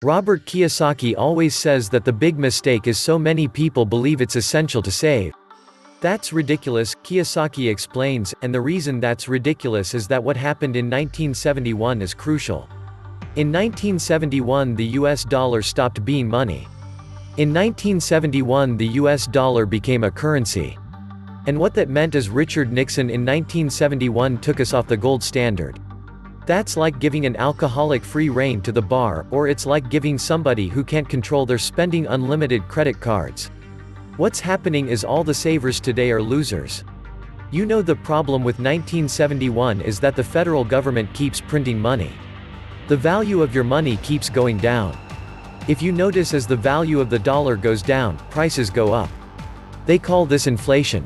Robert Kiyosaki always says that the big mistake is so many people believe it's essential to save. That's ridiculous, Kiyosaki explains, and the reason that's ridiculous is that what happened in 1971 is crucial. In 1971 the US dollar stopped being money. In 1971 the US dollar became a currency. And what that meant is Richard Nixon in 1971 took us off the gold standard. That's like giving an alcoholic free rein to the bar, or it's like giving somebody who can't control their spending unlimited credit cards. What's happening is all the savers today are losers. You know, the problem with 1971 is that the federal government keeps printing money. The value of your money keeps going down. If you notice, as the value of the dollar goes down, prices go up. They call this inflation.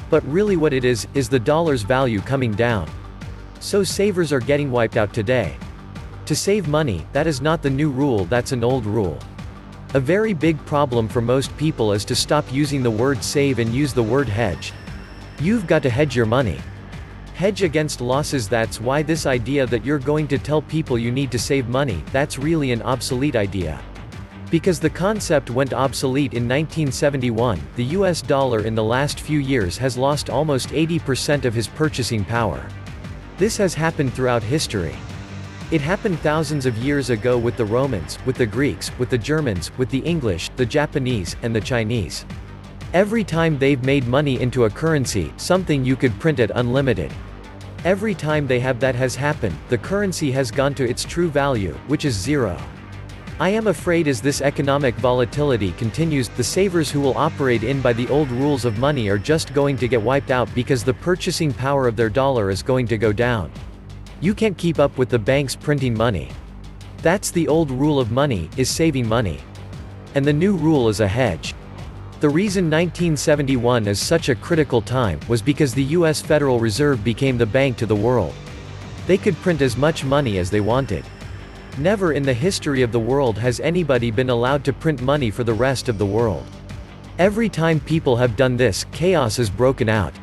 But really what it is the dollar's value coming down. So savers are getting wiped out today. To save money, that is not the new rule, that's an old rule. A very big problem for most people is to stop using the word save and use the word hedge. You've got to hedge your money. Hedge against losses. That's why this idea that you're going to tell people you need to save money, that's really an obsolete idea. Because the concept went obsolete in 1971, the US dollar in the last few years has lost almost 80% of his purchasing power. This has happened throughout history. It happened thousands of years ago with the Romans, with the Greeks, with the Germans, with the English, the Japanese, and the Chinese. Every time they've made money into a currency, something you could print at unlimited. Every time they have, that has happened, the currency has gone to its true value, which is zero. I am afraid as this economic volatility continues, the savers who will operate in by the old rules of money are just going to get wiped out because the purchasing power of their dollar is going to go down. You can't keep up with the banks printing money. That's the old rule of money, is saving money. And the new rule is a hedge. The reason 1971 is such a critical time was because the US Federal Reserve became the bank to the world. They could print as much money as they wanted. Never in the history of the world has anybody been allowed to print money for the rest of the world. Every time people have done this, chaos is broken out.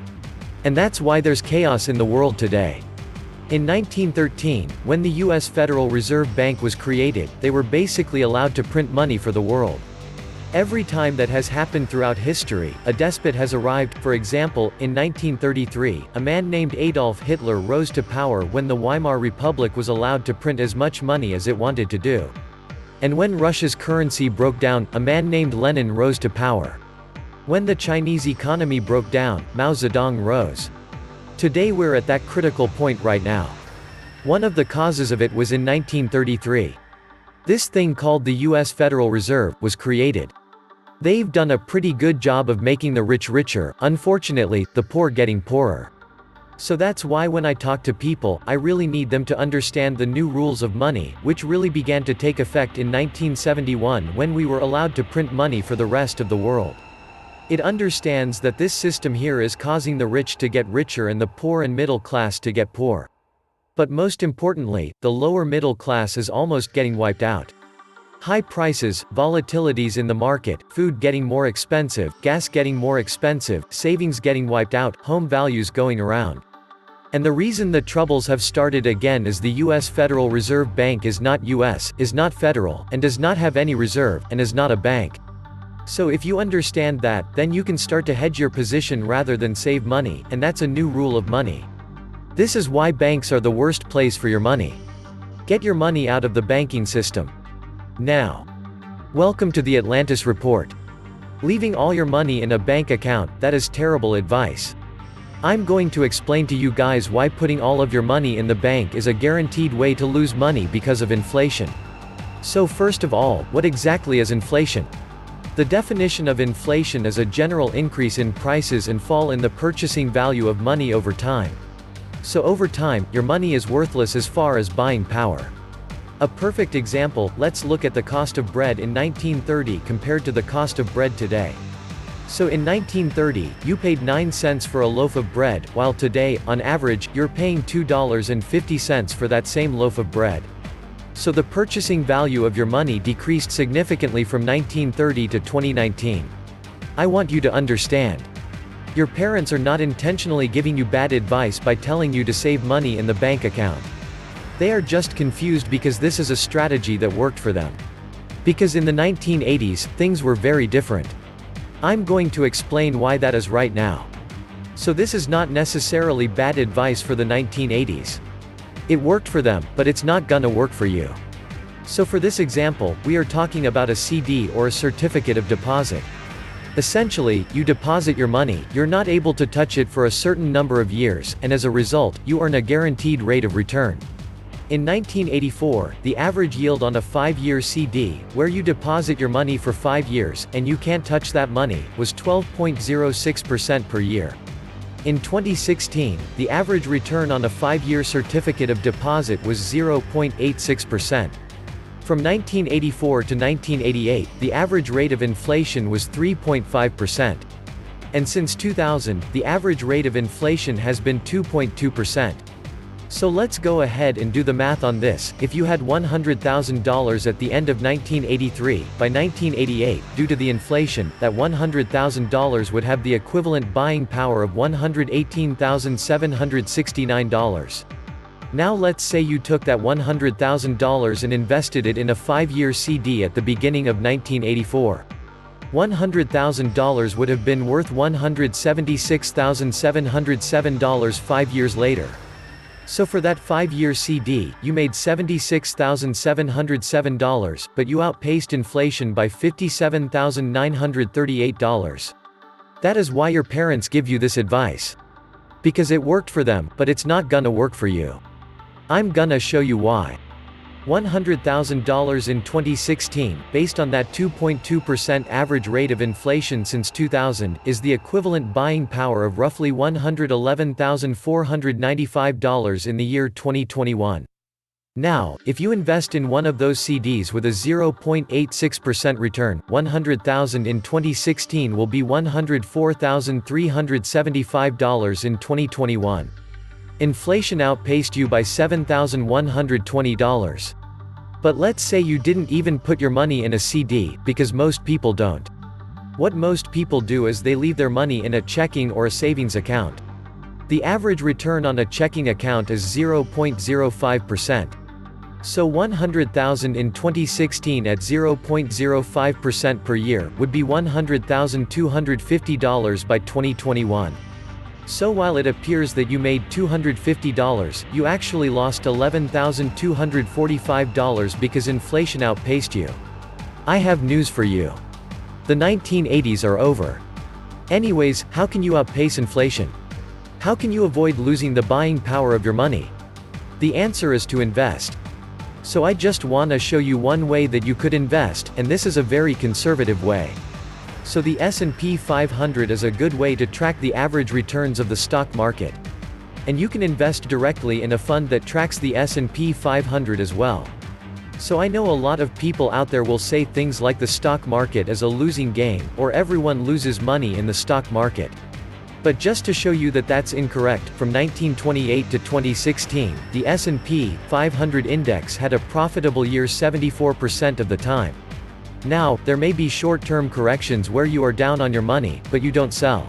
And that's why there's chaos in the world today. In 1913, when the US Federal Reserve Bank was created, they were basically allowed to print money for the world. Every time that has happened throughout history, a despot has arrived. For example, in 1933, a man named Adolf Hitler rose to power when the Weimar Republic was allowed to print as much money as it wanted to do. And when Russia's currency broke down, a man named Lenin rose to power. When the Chinese economy broke down, Mao Zedong rose. Today we're at that critical point right now. One of the causes of it was in 1933. This thing called the US Federal Reserve was created. They've done a pretty good job of making the rich richer, unfortunately, the poor getting poorer. So that's why when I talk to people, I really need them to understand the new rules of money, which really began to take effect in 1971 when we were allowed to print money for the rest of the world. It understands that this system here is causing the rich to get richer and the poor and middle class to get poor. But most importantly, the lower middle class is almost getting wiped out. High prices, volatilities in the market, food getting more expensive, gas getting more expensive, savings getting wiped out, home values going around. And the reason the troubles have started again is the US Federal Reserve Bank is not US, is not federal, and does not have any reserve, and is not a bank. So if you understand that, then you can start to hedge your position rather than save money, and that's a new rule of money. This is why banks are the worst place for your money. Get your money out of the banking system. Now. Welcome to the Atlantis Report. Leaving all your money in a bank account, that is terrible advice. I'm going to explain to you guys why putting all of your money in the bank is a guaranteed way to lose money because of inflation. So first of all, what exactly is inflation? The definition of inflation is a general increase in prices and fall in the purchasing value of money over time. So over time, your money is worthless as far as buying power. A perfect example, let's look at the cost of bread in 1930 compared to the cost of bread today. So in 1930, you paid 9 cents for a loaf of bread, while today, on average, you're paying $2.50 for that same loaf of bread. So the purchasing value of your money decreased significantly from 1930 to 2019. I want you to understand. Your parents are not intentionally giving you bad advice by telling you to save money in the bank account. They are just confused because this is a strategy that worked for them. Because in the 1980s, things were very different. I'm going to explain why that is right now. So this is not necessarily bad advice for the 1980s. It worked for them, but it's not gonna work for you. So for this example, we are talking about a CD or a certificate of deposit. Essentially, you deposit your money, you're not able to touch it for a certain number of years, and as a result, you earn a guaranteed rate of return. In 1984, the average yield on a 5-year CD, where you deposit your money for 5 years, and you can't touch that money, was 12.06% per year. In 2016, the average return on a 5-year certificate of deposit was 0.86%. From 1984 to 1988, the average rate of inflation was 3.5%. And since 2000, the average rate of inflation has been 2.2%. So let's go ahead and do the math on this. If you had $100,000 at the end of 1983, by 1988, due to the inflation, that $100,000 would have the equivalent buying power of $118,769. Now let's say you took that $100,000 and invested it in a 5-year CD at the beginning of 1984. $100,000 would have been worth $176,707 5 years later. So for that 5-year CD, you made $76,707, but you outpaced inflation by $57,938. That is why your parents give you this advice. Because it worked for them, but it's not gonna work for you. I'm gonna show you why. $100,000 in 2016, based on that 2.2% average rate of inflation since 2000, is the equivalent buying power of roughly $111,495 in the year 2021. Now, if you invest in one of those CDs with a 0.86% return, $100,000 in 2016 will be $104,375 in 2021. Inflation outpaced you by $7,120. But let's say you didn't even put your money in a CD, because most people don't. What most people do is they leave their money in a checking or a savings account. The average return on a checking account is 0.05%. So $100,000 in 2016 at 0.05% per year would be $100,250 by 2021. So while it appears that you made $250, you actually lost $11,245 because inflation outpaced you. I have news for you. The 1980s are over. Anyways, how can you outpace inflation? How can you avoid losing the buying power of your money? The answer is to invest. So I just wanna show you one way that you could invest, and this is a very conservative way. So the S&P 500 is a good way to track the average returns of the stock market. And you can invest directly in a fund that tracks the S&P 500 as well. So I know a lot of people out there will say things like the stock market is a losing game, or everyone loses money in the stock market. But just to show you that that's incorrect, from 1928 to 2016, the S&P 500 index had a profitable year 74% of the time. Now, there may be short-term corrections where you are down on your money, but you don't sell.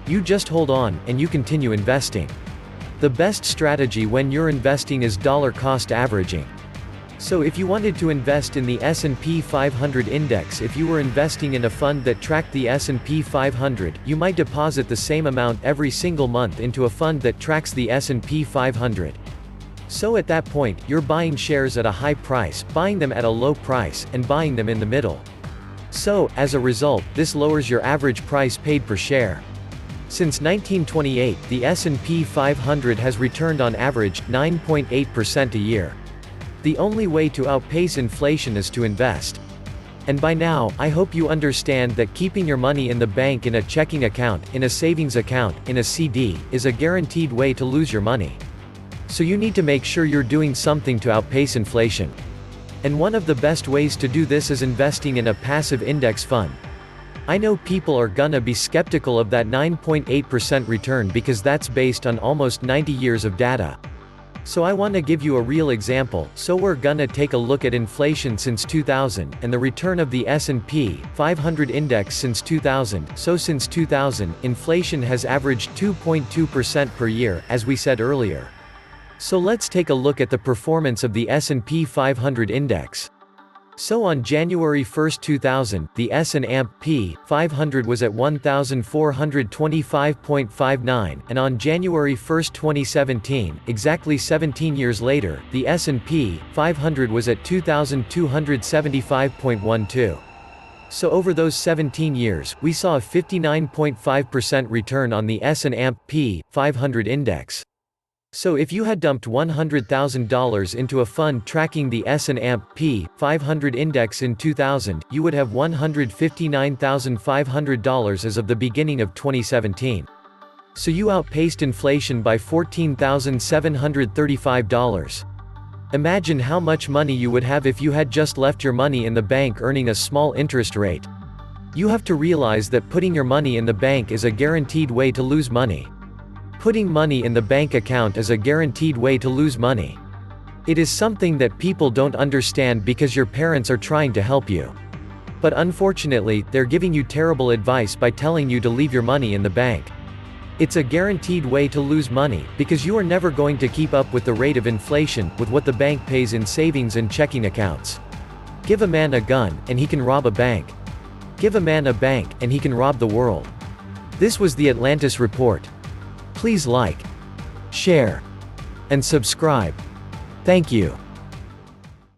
You just hold on, and you continue investing. The best strategy when you're investing is dollar cost averaging. So if you wanted to invest in the S&P 500 index, if you were investing in a fund that tracked the S&P 500, you might deposit the same amount every single month into a fund that tracks the S&P 500. So at that point, you're buying shares at a high price, buying them at a low price, and buying them in the middle. So, as a result, this lowers your average price paid per share. Since 1928, the S&P 500 has returned on average 9.8% a year. The only way to outpace inflation is to invest. And by now, I hope you understand that keeping your money in the bank in a checking account, in a savings account, in a CD, is a guaranteed way to lose your money. So you need to make sure you're doing something to outpace inflation. And one of the best ways to do this is investing in a passive index fund. I know people are gonna be skeptical of that 9.8% return because that's based on almost 90 years of data. So I want to give you a real example. So we're gonna take a look at inflation since 2000, and the return of the S&P 500 index since 2000. So since 2000, inflation has averaged 2.2% per year, as we said earlier. So let's take a look at the performance of the S&P 500 index. So on January 1, 2000, the S&P 500 was at 1,425.59, and on January 1, 2017, exactly 17 years later, the S&P 500 was at 2,275.12. So over those 17 years, we saw a 59.5% return on the S&P 500 index. So if you had dumped $100,000 into a fund tracking the S&P 500 index in 2000, you would have $159,500 as of the beginning of 2017. So you outpaced inflation by $14,735. Imagine how much money you would have if you had just left your money in the bank earning a small interest rate. You have to realize that putting your money in the bank is a guaranteed way to lose money. Putting money in the bank account is a guaranteed way to lose money. It is something that people don't understand because your parents are trying to help you. But unfortunately, they're giving you terrible advice by telling you to leave your money in the bank. It's a guaranteed way to lose money, because you are never going to keep up with the rate of inflation, with what the bank pays in savings and checking accounts. Give a man a gun, and he can rob a bank. Give a man a bank, and he can rob the world. This was the Atlantis Report. Please like, share, and subscribe. Thank you.